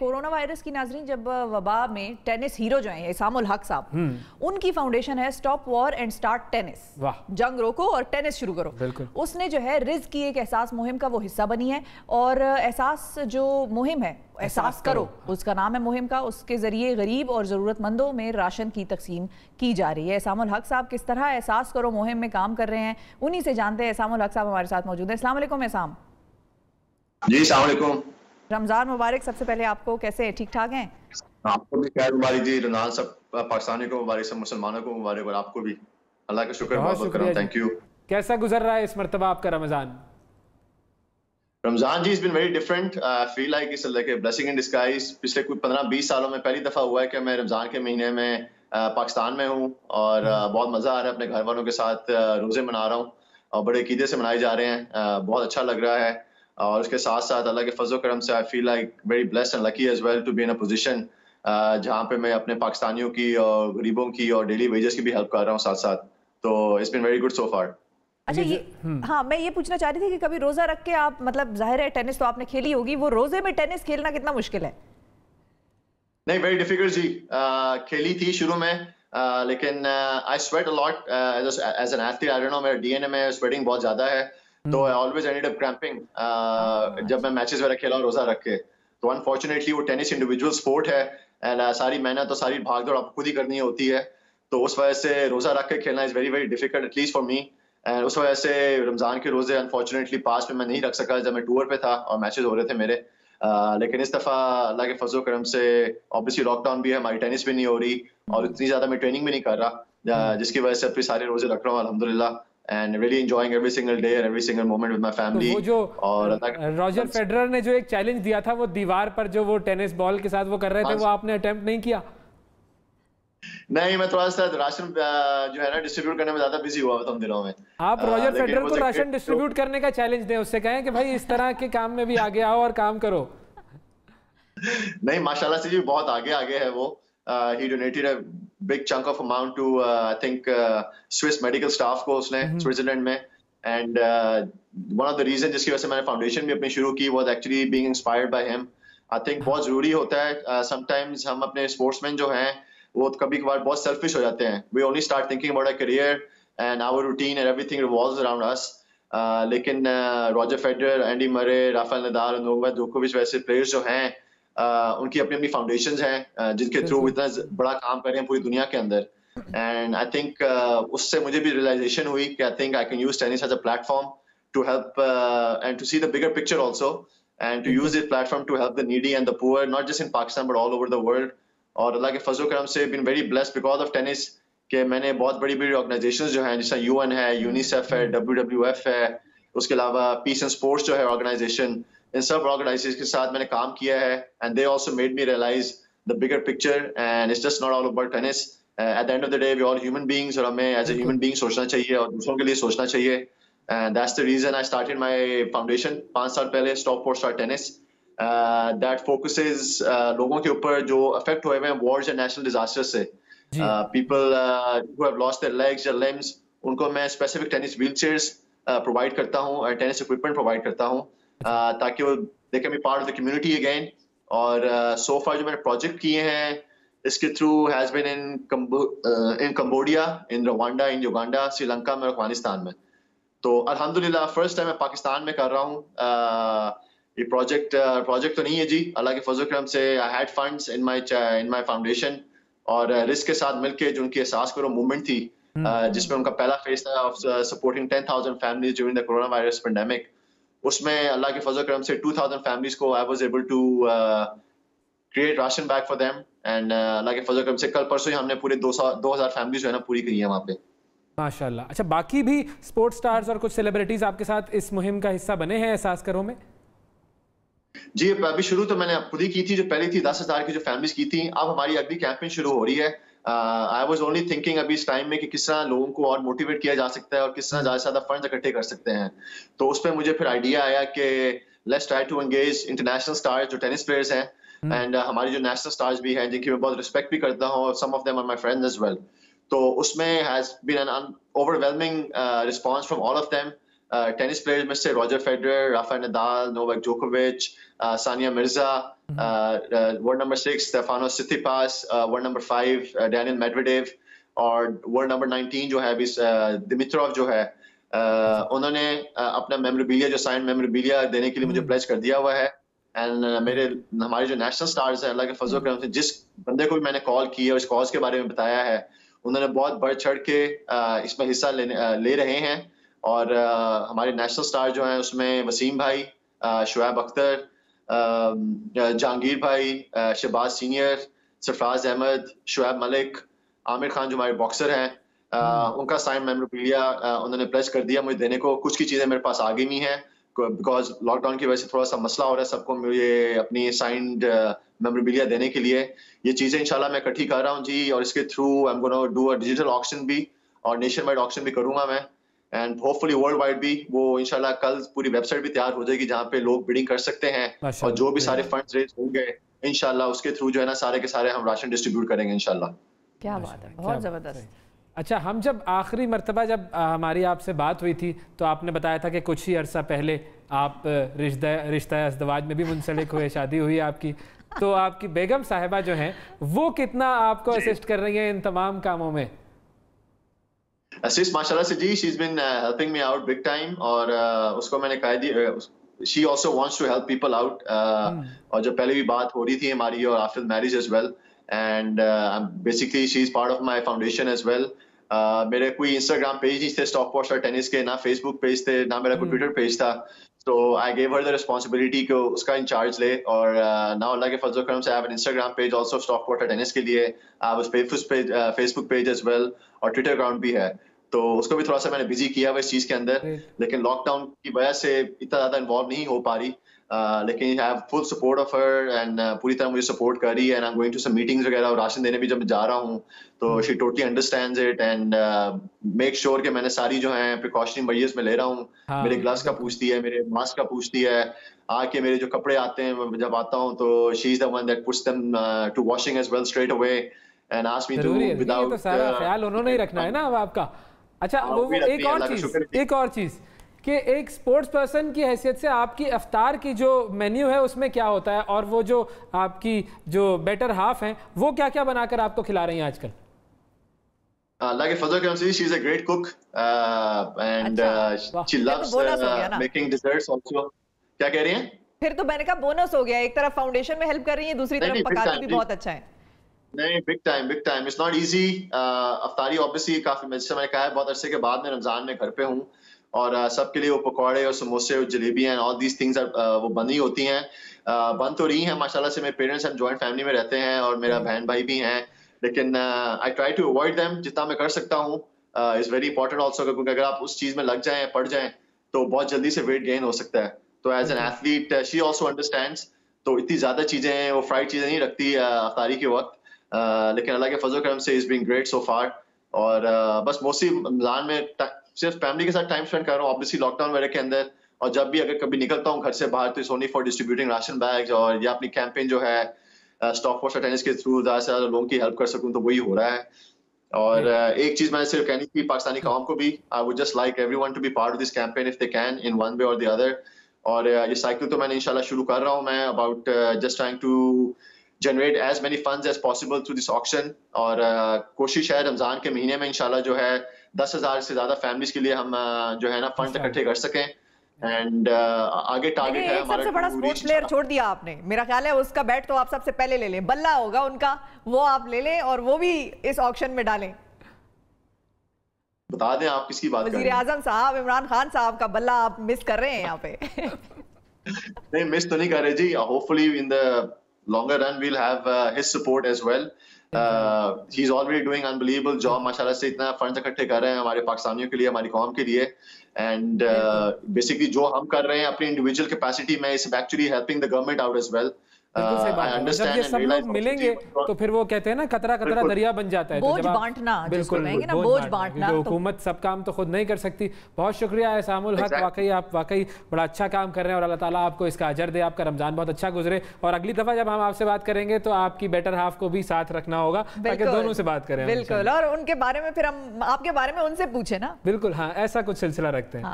Corona virus की नाजरीन, जब वबा में टेनिस हीरो जो हैं इसामुल हक साहब, उनकी फाउंडेशन है stop war and start tennis, जंग रोको और टेनिस शुरू करो। उसने जो है रिज की एक एहसास मुहिम का वो हिस्सा बनी है, और एहसास जो मुहिम है एहसास करो उसका नाम है मुहिम का। उसके जरिए गरीब और ज़रूरतमंदों में राशन की तकसीम की जा रही है। इसामुल हक साहब किस तरह एहसास करो मुहिम में काम कर रहे हैं, उन्हीं से जानते हैं। इसामुल हक साहब हमारे साथ मौजूद है। अस्सलाम वालेकुम इसाम। जी अस्सलाम वालेकुम। रमज़ान मुबारक सबसे पहले आपको। कैसे हैं, ठीक ठाक हैं? आपको भी खैर मुबारक जी। रमज़ान सब पाकिस्तानियों को मुबारक, सब मुसलमानों को मुबारक, और आपको भी अल्लाह का शुक्र। बहुत शुक्रिया, थैंक यू। कैसा गुजर रहा है इस मर्तबा आपका Ramzan? Ramzan ji is been very different. I feel like it's like a blessing in disguise. पिछले कुछ 15-20 सालों में पहली दफ़ा हुआ है कि मैं रमज़ान के महीने में पाकिस्तान में हूँ, और बहुत मज़ा आ रहा है। अपने घर वालों के साथ रोज़े मना रहा हूँ और बड़े अकीदे से मनाए जा रहे हैं। बहुत अच्छा लग रहा है, और उसके साथ साथ अल्लाह के फजल करम से I feel like very blessed and lucky as well to be in a position जहाँ पे मैं अपने पाकिस्तानियों की और गरीबों की और डेली वेजेस की भी हेल्प कर रहा हूँ साथ साथ। तो it's been very good so far. अच्छा, ये हाँ, मैं ये पूछना चाह रही थी कि कभी रोजा रख के आप, मतलब जाहिर है टेनिस तो आपने खेली होगी, वो रोजे में टेनिस खेलना कितना मुश्किल है? नहीं, वेरी डिफिकल्ट जी। खेली थी शुरू में, लेकिन I sweat a lot as an athlete. I don't know, मेरा डीएनए में स्वेटिंग बहुत ज्यादा है, तो I always ended up cramping जब मैं मैचेस वगैरह खेला रोजा रख के। तो अनफॉर्चुनेटली वो टेनिस इंडिविजुअल स्पोर्ट है, एंड सारी मेहनत तो सारी भागदौड़ आपको खुद ही करनी होती है, तो उस वजह से रोजा रख के खेलना is very very difficult, at least for me. And उस वजह से रमजान के रोजे अनफॉर्चुनेटली पास में मैं नहीं रख सका जब मैं टूर पे था और मैचेस हो रहे थे मेरे। लेकिन इस दफा अल्लाह के फजल करम से ऑब्वियसली लॉकडाउन भी है, हमारी टेनिस भी नहीं हो रही और इतनी ज्यादा मैं ट्रेनिंग भी नहीं कर रहा, जिसकी वजह से अपने सारे रोजे रख रहा हूँ अल्हम्दुलिल्लाह, and really enjoying every single day and every single moment with my family. वो जो रॉजर फेडरर ने जो एक चैलेंज दिया था, वो दीवार पर जो वो टेनिस बॉल के साथ वो कर रहे थे, वो आपने अटेम्प्ट नहीं किया? नहीं, मैं थोड़ा सा राशन जो है ना डिस्ट्रीब्यूट करने में ज्यादा बिजी हुआ था उन दिनों में। आप रॉजर फेडरर को राशन डिस्ट्रीब्यूट करने का चैलेंज दें, उससे कहें कि भाई इस तरह के काम में भी आगे आओ और काम करो। नहीं, माशाल्लाह से जी बहुत आगे है वो। he donated a big chunk of amount to I think Swiss medical staff को उसने स्विट्जरलैंड में, and one of the reasons जिसकी वजह से मैंने फाउंडेशन भी अपनी शुरू की was actually being inspired by him. I think बहुत जरूरी होता है sometimes हम अपने स्पोर्ट्समैन जो हैं वो कभी कभार बहुत सेल्फिश हो जाते हैं। We only start thinking about our career and our routine and everything revolves around us. लेकिन Roger Federer, Andy Murray, Rafael Nadal, Novak जोकोविच वैसे प्लेयर्स जो हैं उनकी अपनी अपनी फाउंडेशंस हैं जिनके थ्रू इतना बड़ा काम कर रहे हैं पूरी दुनिया के अंदर। एंड आई थिंक उससे मुझे भी रियलाइजेशन हुई कि I think I can use tennis as a platform to help and to see the bigger picture also, and to use this platform to help the needy and the poor, not just in Pakistan but all over the world. और अल्लाह के फजल करम से been very blessed because of tennis कि मैंने बहुत बड़ी बड़ी ऑर्गेनाइजेशंस जो हैं, जैसे यूएन है, यूनिसेफ है, WWF है, उसके अलावा पीस एंड स्पोर्ट्स जो है ऑर्गेनाइजेशन, इन सब ऑर्गेनाइजेशंस के साथ मैंने काम किया है, and they also made me realise the bigger picture, and it's just not all about tennis. At the end of the day we all human beings, और हमें एज अ ह्यूमन बीइंग सोचना चाहिए और दूसरों के लिए सोचना चाहिए, and that's the reason I started my foundation 5 साल पहले, stop for start tennis, that focuses लोगों के ऊपर जो अफेक्ट हुए हैं वॉर्स एंड नेशनल डिजास्टर से, people who have lost their legs या लिम्स, उनको मैं स्पेसिफिक टेनिस व्हीलचेयर्स प्रोवाइड करता हूँ और टेनिस इक्विपमेंट प्रोवाइड करता हूँ, ताकि वो they can be part of the community again. और सो फार जो मैंने प्रोजेक्ट किए हैं इसके through has been in Cambodia, in Rwanda, in Uganda, Sri Lanka में और अफगानिस्तान में। तो अल्हम्दुलिल्लाह फर्स्ट टाइम मैं पाकिस्तान में कर रहा हूँ ये प्रोजेक्ट तो नहीं है जी, अल्लाह के फजल करम से I had funds in my foundation, और रिस्क के साथ मिलके जो उनकी एहसास करो मूवमेंट थी, जिसमें उनका पहला फेज था of supporting 10,000 families during the corona virus pandemic, उसमें अल्लाह के फजल करम से 2,000 फैमिलीज को I was able to create ration bag for them, and अल्लाह के फजल करम से कल परसों ही हमने पूरे 2,000 फैमिलीज जो है ना पूरी करी है वहाँ पे, माशाल्लाह। अच्छा, बाकी भी स्पोर्ट्स स्टार्स और कुछ सेलिब्रिटीज आपके साथ इस मुहिम का हिस्सा बने हैं एहसास करो में? जी, अभी शुरू तो मैंने खुद ही की थी, जो पहली थी 10,000 की जो फैमिलीज की थी। अब हमारी अगली कैंपेन शुरू हो रही है। आई वाज ओनली थिंकिंग अभी इस टाइम में कि किस तरह लोगों को और मोटिवेट किया जा सकता है और किस तरह ज्यादा से ज्यादा फंड इकट्ठे कर सकते हैं। तो उस पर मुझे फिर आइडिया आया कि let's try to engage international stars जो टेनिस प्लेयर्स हैं, एंड हमारी जो नेशनल स्टार्स भी हैं जिनकी मैं बहुत रिस्पेक्ट भी करता हूँ, some of them are my friends as well. तो उसमें has been an overwhelming response from all of them. Tennis players में से Roger Federer, Rafael Nadal, Novak जोकोविच, Sania Mirza, world number 6 Stefanos Tsitsipas, world number 5 Daniil Medvedev, और world number 19 जो है अभी Dimitrov जो है, उन्होंने अपना मेमोरेबिलिया, जो साइन मेमोरेबिलिया देने के लिए मुझे प्लेज कर दिया हुआ है। एंड हमारे जो नेशनल स्टार्स हैं, अल्लाह के फजल करम से जिस बंदे को भी मैंने कॉल की है और इस कॉज के बारे में बताया है, उन्होंने बहुत बढ़ चढ़ के इसमें हिस्सा ले रहे हैं। और हमारे नेशनल स्टार जो हैं उसमें वसीम भाई, शुएब अख्तर, जहांगीर भाई, शहबाज सीनियर, सरफराज अहमद, शुएब मलिक, आमिर खान जो हमारे बॉक्सर हैं, उनका साइन मेमोरेबिलिया उन्होंने प्लेज कर दिया मुझे देने को। कुछ की चीज़ें मेरे पास आ गई नहीं है बिकॉज लॉकडाउन की वजह से थोड़ा सा मसला हो रहा है सबको मुझे अपनी साइंड मेमोरेबिलिया देने के लिए। ये चीज़ें इंशाल्लाह मैं इकट्ठी कर रहा हूँ जी, और इसके through I am gonna do a digital auction भी, और नेशन वाइड ऑक्शन भी करूंगा मैं, एंड होपफुली वर्ल्ड वाइड भी। वो इंशाल्लाह कल पूरी वेबसाइट भी तैयार हो जाएगी जहाँ पे लोग बिडिंग कर सकते हैं, और जो भी सारे फंड्स रेज होंगे इंशाल्लाह उसके थ्रू जो है ना सारे के सारे हम राशन डिस्ट्रीब्यूट करेंगे इंशाल्लाह। क्या बात है, बहुत जबरदस्त। अच्छा, हम जब आखिरी मर्तबा जब हमारी आपसे बात हुई थी तो आपने बताया था कि कुछ ही अरसा पहले आप रिश्ता अज़दवाज में भी मुंसलिक हुए, शादी हुई आपकी, तो आपकी बेगम साहिबा जो हैं वो कितना आपको असिस्ट कर रही हैं इन तमाम कामों में? असिस्ट माशाल्लाह से जी, she is been helping me out big time, और उसको मैंने कह दी she also wants to help people out. और जो पहले भी बात हो रही थी हमारी और after marriage as well, and basically she is part of my foundation as well. मेरे कोई इंस्टाग्राम पेज नहीं थे स्टॉक पोस्टर टेनिस के, ना फेसबुक पेज थे, ना मेरा कोई ट्विटर पेज था, तो I gave her the responsibility को उसका इंचार्ज ले। और नाउ अल्लाह के फजल करम से I have an Instagram page also stock poster tennis के लिए, I have Facebook page as well, और ट्विटर अकाउंट भी है, तो उसको भी थोड़ा सा मैंने बिजी किया हुआ इस चीज के अंदर। लेकिन लॉकडाउन की वजह से इतना ज्यादा इन्वॉल्व नहीं हो पा रही, लेकिन I have full support of her, and पूरी तरह मुझे सपोर्ट कर रही है, and I am going to some meetings वगैरह, और राशन देने भी जब मैं जा रहा हूँ तो she totally understands it, and make sure कि मैंने सारी जो है प्रिकॉशनरी मेजर्स में ले रहा हूँ। मेरे ग्लव्स का पूछती है, मेरे मास्क का पूछती है, आके मेरे जो कपड़े आते हैं जब आता हूँ तो she is the one that puts them to washing as well straight away, and asks me to without, तो सारा ख्याल उन्होंने ही रखना है ना अब आपका। अच्छा, वो एक और चीज कि एक स्पोर्ट्स पर्सन की हैसियत से आपकी इफ्तार की जो मेन्यू है उसमें क्या होता है, और वो जो आपकी जो बेटर हाफ हैं वो क्या क्या बनाकर आपको खिला रही हैं आजकल? अल्लाह के फजल करम से she is a great cook, and she loves making desserts also. क्या कह रही हैं? फिर तो मैंने कहा बोनस हो गया, एक तरफ फाउंडेशन में हेल्प कर रही है, दूसरी तरफ पकाती भी बहुत अच्छा है। नहीं, big time it's not easy. अफ्तारी ऑब्वियसली काफी, मैंने कहा है बहुत अरसे के बाद मैं रमजान में घर पे हूँ, और सबके लिए वो पकौड़े और समोसे और जलेबियां ऑल दीज थिंग्स वो बनी होती हैं, बन तो रही हैं माशाल्लाह से। मेरे पेरेंट्स हम जॉइंट फैमिली में रहते हैं और मेरा बहन भाई भी हैं, लेकिन I try to avoid them जितना मैं कर सकता हूँ। इज वेरी इंपॉर्टेंट ऑल्सो, क्योंकि अगर आप उस चीज में लग जाएं, पड़ जाएं, तो बहुत जल्दी से वेट गेन हो सकता है। तो as an athlete she also understands, तो इतनी ज्यादा चीजें वो फ्राइड चीजें नहीं रखती अफ्तारी के वक्त, लेकिन अल्लाह के फजल करम से इज बीइंग ग्रेट सो फार। और बस मोस्टली रमजान में सिर्फ फैमिली के साथ टाइम स्पेंड कर रहा हूँ ऑब्वियसली लॉकडाउन वगैरह के अंदर, और जब भी अगर कभी निकलता हूँ घर से बाहर तो it's only for distributing ration bags, और या अपनी कैंपेन जो है स्टॉक पोस्टर टेनिस के थ्रू ज़्यादा से ज़्यादा लोगों की हेल्प कर सकूँ, तो वही हो रहा है। और एक चीज मैंने सिर्फ कहनी थी पाकिस्तानी कौम को भी, I would just like everyone to be part of this campaign if they can in one way और द अदर। और ये साइकिल तो मैंने इंशाल्लाह शुरू कर रहा हूँ मैं, about just trying to generate as many funds as possible through this auction. और कोशिश है रमजान के महीने में इंशाल्लाह जो है 10,000 से ज्यादा फैमिलीज के लिए हम जो है ना फंड इकट्ठे कर सकें। एंड आगे टारगेट है हमारा। सबसे बड़ा स्पोर्ट्स प्लेयर छोड़ दिया आपने, मेरा ख्याल है उसका बैट तो आप सबसे पहले ले लें, बल्ला होगा उनका, वो आप ले लें और वो भी इस ऑक्शन में डालें। बता दें आप किसकी बात कर रहे हैं? वज़ीर आज़म साहब इमरान खान साहब का बल्ला आप मिस कर रहे हैं यहाँ पे। नहीं, मिस तो नहीं कर रहे जी, hopefully in the longer run we'll have his support as well. He's already doing unbelievable job माशाल्लाह से, इतना फंड इकट्ठे कर रहे हैं हमारे पाकिस्तानियों के लिए, हमारी कौम के लिए। एंड बेसिकली जो हम कर रहे हैं अपनी इंडिविजुअल कैपेसिटी में is actually helping the government out as well. जब ये सब लोग मिलेंगे तो फिर वो कहते हैं ना कतरा कतरा दरिया बन जाता है, बोझ बांटना, बिल्कुल ना बोझ बांटना, तो हुकूमत सब काम तो खुद नहीं कर सकती। बहुत शुक्रिया एहसामुल हक, वाकई आप वाकई बड़ा अच्छा काम कर रहे हैं और अल्लाह ताला आपको इसका अजर दे, आपका रमजान बहुत अच्छा गुजरे। और अगली दफा जब हम आपसे बात करेंगे तो आपकी बेटर हाफ को भी साथ रखना होगा ताकि दोनों से बात करें। बिल्कुल, और उनके बारे में फिर हम आपके बारे में उनसे पूछे ना। बिल्कुल, हाँ, ऐसा कुछ सिलसिला रखते हैं।